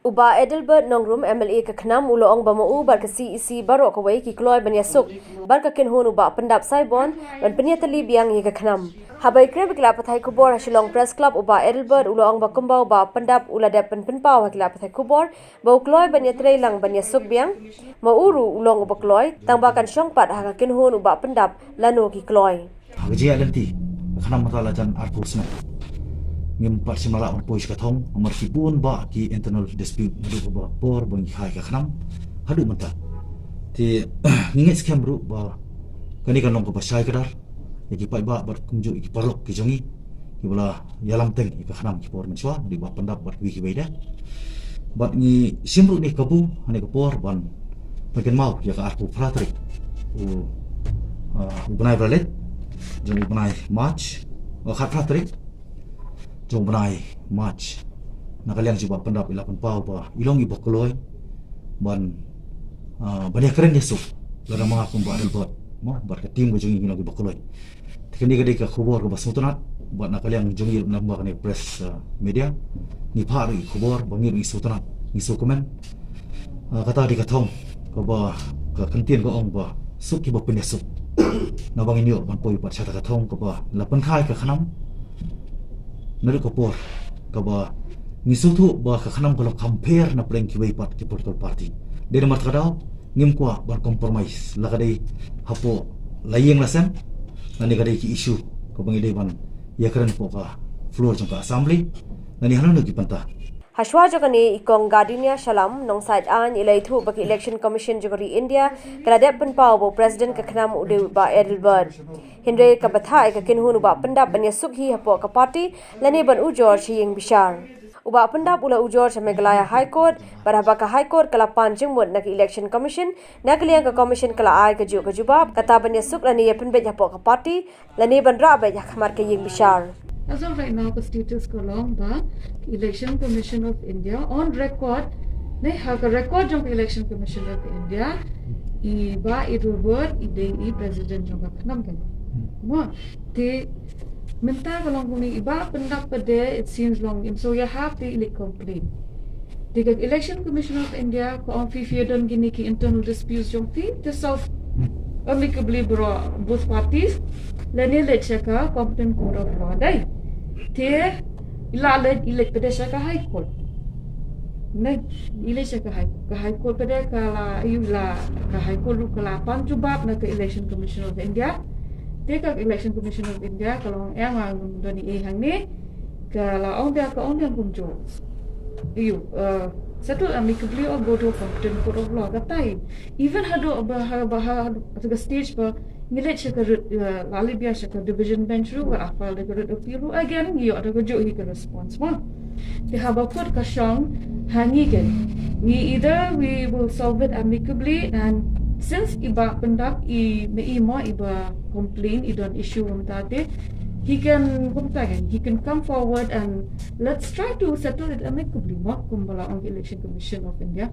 Uba Adelbert NONGRUM MLA ke Khnam uloong bamau RiKhasi isi baroh kawei ki Kloi iasuk bar ke kynhun uba pyndap saibon dan Pyniatylli Biang ke Khnam. Haba iakren kila pathai khubor shillong press club uba Adelbert uloong ba kumba uba pyndap ladep pynpaw kila pathai khubor bau Kloi iatrei lang iasuk biang mauru ulong uba Kloi tangba kan shong pat ha kynhun uba pyndap lano ki Kloi. Gaji alanti Khnam matala jan arpusna ngim par simala on pois kathong amar sipun ba ki internal dispute madu ba por bang khai ka Khnam hadu mata ti nginget scam bro ba kani kan long ko pasai kadar ki pai ba bar kumju ki parlok ki jongi ki bala yalam teng ki Khnam ki por menswa di ba pendap bar ki baida bat ni simru ni kabu ani ko por ban bagen mau ya ka arpu fratrik u bunai bralet jongi bunai march o khat fratrik jong benai March nakaliang coba pendap ila pynpaw ba ilong iba Kloi ban banyak keren iasuk lara mga kumba Adelbert mo bar ka tim go jong ilong iba Kloi tekni gede ka khubor ko basmutunat ba nakaliang jong il namba ka press media ni phari khubor bangir ni sutunat ni sukumen kata di kathong ko ba ka kantien ko ong ba suki ba pinesuk na bangin yo ban poi pat sa kathong ko ba lapan khai ka Khnam nari kopor kaba ngisutu ba ka Khnam kalau compare na preng kiwei pat ki political party de mat kadau ngim kwa ban compromise la kadai hapo layeng lasem nani kadai ki issue ko bangi de ban iakren po ka floor jong ka assembly nani hanon ki panta Hashwa jogani ikong gardenia shalam nong side an ilai thu baki election commission jogari India ladep pynpaw bo president ke Khnam ude ba Adelbert hindre ka pathai ka kynhun uba pyndap iasuk hi hapo ka party lani ban ujor chiyeng bishar uba pyndap ula ujor sa Meghalaya high court baraba ka high court kala panjingmut na election commission nakliang ka commission kala ai ka jubab kata iasuk lani pen be hapo ka party lani ban ra be khamar ke yeng bishar. As of right now, the status along the Election Commission of India on record, they have a record of Election Commission of India. Iba Adelbert ide president juga Khnam kan. Wah, they minta kalau kuni iba pendap pada it seems long, so you have to complain. The Election Commission of India ko on dan gini ki internal disputes jomti to solve amicably both parties. Lani lecaka competent court of law dai. Te ilalet ilet pada syaka high court. Nai ilet syaka high court pada kala iula ka high court lu kala pan jubab na ke election commission of India. Te ka election commission of India kalau yang doni hang ni kala on dia ka on dia kumjo. Iu settle amicably or go to competent court of law katai. Even hado bahar at stage pa ngilet syaka lali biar syaka division bench ru apa le kerut appeal ru again you ada kerja hi ke response ma the Haba court ka shong hangi kan either we will solve it amicably and since iba pendap iba complain don't issue umtate he can come forward and let's try to settle it amicably ma kumbala on the election commission of India.